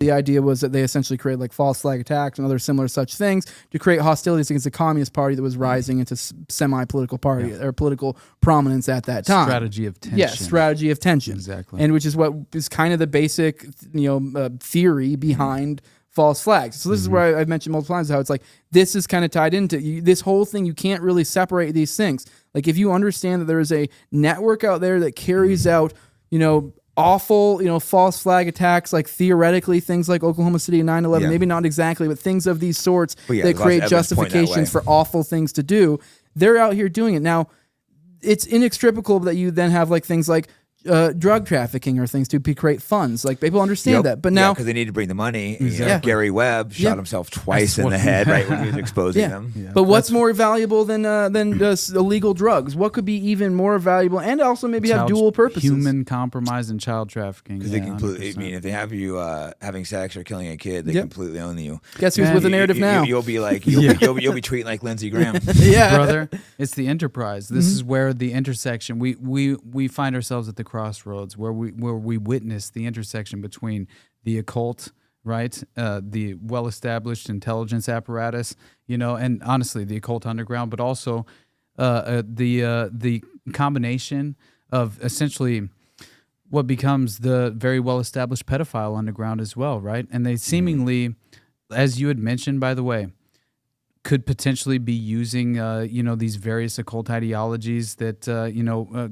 The idea was that they essentially created like false flag attacks and other similar such things to create hostilities against the Communist Party that was rising into semi-political party or political prominence at that time. Strategy of tension. Yes, strategy of tension. Exactly. And which is what is kind of the basic, theory behind false flags. So this is where I've mentioned multiple times how it's like this is kind of tied into this whole thing. You can't really separate these things. Like if you understand that there is a network out there that carries out, awful, false flag attacks, like theoretically things like Oklahoma City and 9/11, maybe not exactly, but things of these sorts that create justifications for awful things to do. They're out here doing it. Now, it's inextricable that you then have like things like drug trafficking or things to create funds. Like people understand that, but now because they need to bring the money. Gary Webb shot himself twice in the head right when he was exposing them. Yeah. But what's more valuable than illegal drugs? What could be even more valuable and also maybe have dual purposes? Human compromise and child trafficking. Because they completely. I mean, if they have you having sex or killing a kid, they completely own you. Guess who's with the narrative now? You'll be like you'll be treating like Lindsey Graham. Brother, it's the enterprise. This is where the intersection. We find ourselves at the crossroads where we witness the intersection between the occult, right, the well-established intelligence apparatus, and honestly the occult underground, but also the combination of essentially what becomes the very well-established pedophile underground as well, right? And they seemingly, as you had mentioned, by the way, could potentially be using, these various occult ideologies that,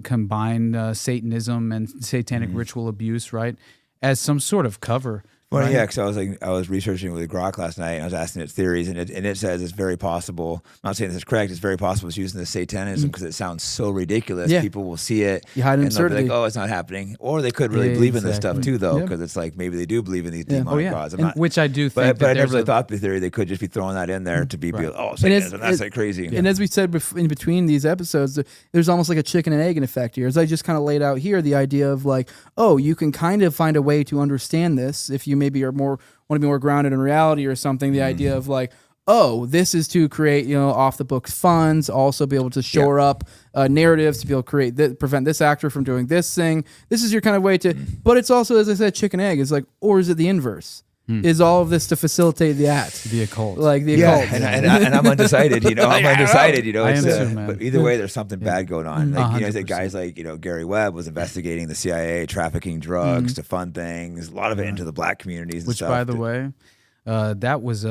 combine Satanism and satanic ritual abuse, right, as some sort of cover. Well, right? yeah, because I was researching with Grok last night, and I was asking its theories, and it says it's very possible. I'm not saying this is correct. It's very possible it's using the Satanism because it sounds so ridiculous. Yeah. People will see it, you hide and they'll be absurdity. like, "Oh, it's not happening," or they could really believe in this stuff too, though, because it's like maybe they do believe in these demonic gods. Which I do think. But I never really thought the theory they could just be throwing that in there to be like, "Oh, Satanism, that's like crazy." And as we said in between these episodes, there's almost like a chicken and egg effect here. As I just kind of laid out here, the idea of like, oh, you can kind of find a way to understand this if you maybe are want to be more grounded in reality or something. The idea of like, oh, this is to create, off the books funds, also be able to shore up narratives to be able to prevent this actor from doing this thing. This is your kind of way to, but it's also, as I said, chicken egg is like, or is it the inverse? Is all of this to facilitate the act? The occult. Like the occult. And I'm undecided, I'm undecided, I am too, man. But either way, there's something bad going on. Like, guys like, Gary Webb was investigating the CIA, trafficking drugs to fund things, a lot of it into the black communities and Which, stuff. by the way, that was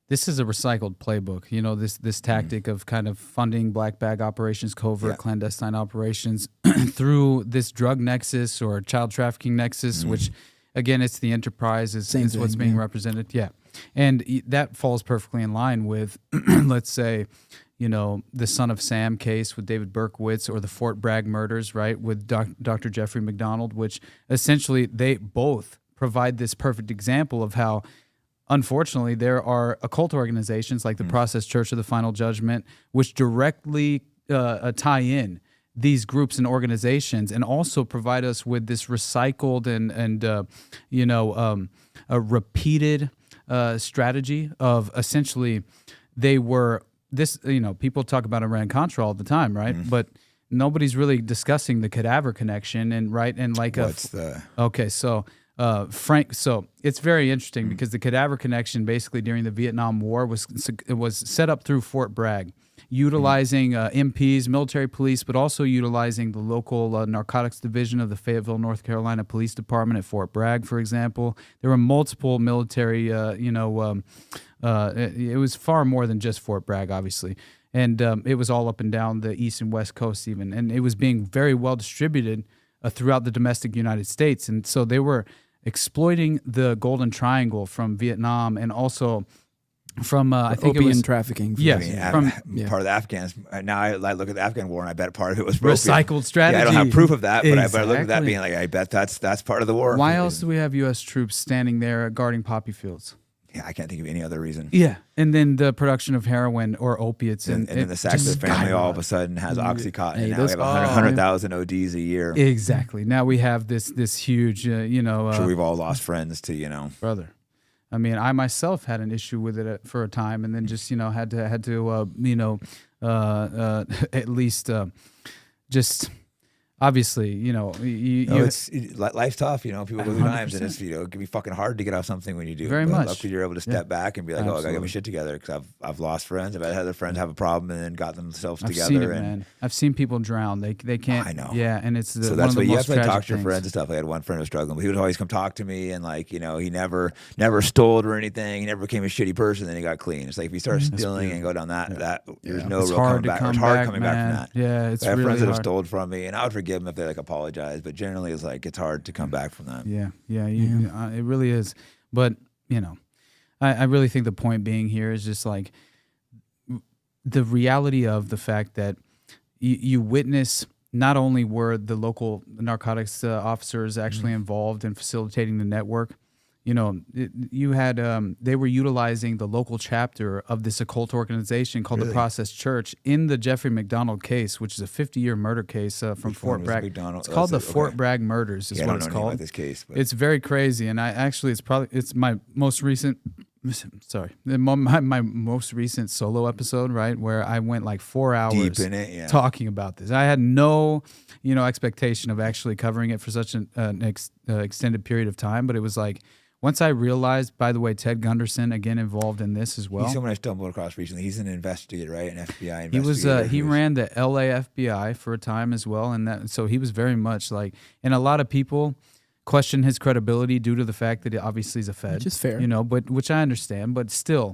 this is a recycled playbook. This tactic of kind of funding black bag operations, covert clandestine operations through this drug nexus or child trafficking nexus, which, again, it's the enterprise is what's being represented. Yeah. And that falls perfectly in line with, let's say, the Son of Sam case with David Berkowitz or the Fort Bragg murders, right, with Dr. Jeffrey McDonald, which essentially they both provide this perfect example of how, unfortunately, there are occult organizations like the Process Church of the Final Judgment, which directly tie in these groups and organizations and also provide us with this recycled and a repeated strategy of essentially they were this, people talk about Iran-Contra all the time, right? But nobody's really discussing the cadaver connection and like so it's very interesting because the cadaver connection basically during the Vietnam War was set up through Fort Bragg, utilizing MPs, military police, but also utilizing the local narcotics division of the Fayetteville, North Carolina Police Department at Fort Bragg, for example. There were multiple military, it was far more than just Fort Bragg, obviously. And it was all up and down the East and West Coast even. And it was being very well distributed throughout the domestic United States. And so they were exploiting the Golden Triangle from Vietnam and also from I think opium it was trafficking. Yes, part of the Afghans. Now I look at the Afghan war and I bet part of it was recycled strategy. Yeah, I don't have proof of that, but I look at that being like, I bet that's part of the war. Why else do we have U.S. troops standing there guarding poppy fields? Yeah, I can't think of any other reason. Yeah, and then the production of heroin or opiates, and then the Sackler family all of a sudden has OxyContin, and now we have 100,000 ODs a year. Exactly. Now we have this huge, I'm sure we've all lost friends to, brother. I mean, I myself had an issue with it for a time, and then just had to at least just. obviously, Life's tough. People go through times, and it can be fucking hard to get off something when you do. Very but much. Luckily, you're able to step back and be like, oh, I gotta get my shit together, because I've lost friends. I've had other friends have a problem and then got themselves together. I've seen it, man. I've seen people drown. They can't. I know. Yeah, and it's so one that's of the why you most have to talk tragic to your things. friends and stuff. I had one friend who was struggling, but he would always come talk to me, and he never stole or anything. He never became a shitty person. Then he got clean. It's like if you start stealing and go down that there's no It's real hard coming to back. It's come hard back, coming back man. from that. Yeah, it's I have really friends that have hard. stolen from me, and I would forgive them if they apologize. But generally, it's hard to come back from that. Yeah, it really is. But I really think the point being here is just like the reality of the fact that you witness. Not only were the local narcotics officers actually involved in facilitating the network, you had they were utilizing the local chapter of this occult organization called the Process Church in the Jeffrey McDonald case, which is a 50-year murder case from Fort Bragg. It's called the Fort Bragg murders, is what it's called. About this case, but. It's very crazy, and it's my most recent. Sorry, my most recent solo episode, right, where I went like 4 hours Deep in it, talking about this. I had no, expectation of actually covering it for such an extended period of time, but it was like once I realized, by the way, Ted Gunderson again involved in this as well. He's someone I stumbled across recently. He's an investigator, right? An FBI investigator. He was he ran the LA FBI for a time as well, and so he was very much like, and a lot of people question his credibility due to the fact that it obviously is a Fed. Which is fair. But which I understand, but still,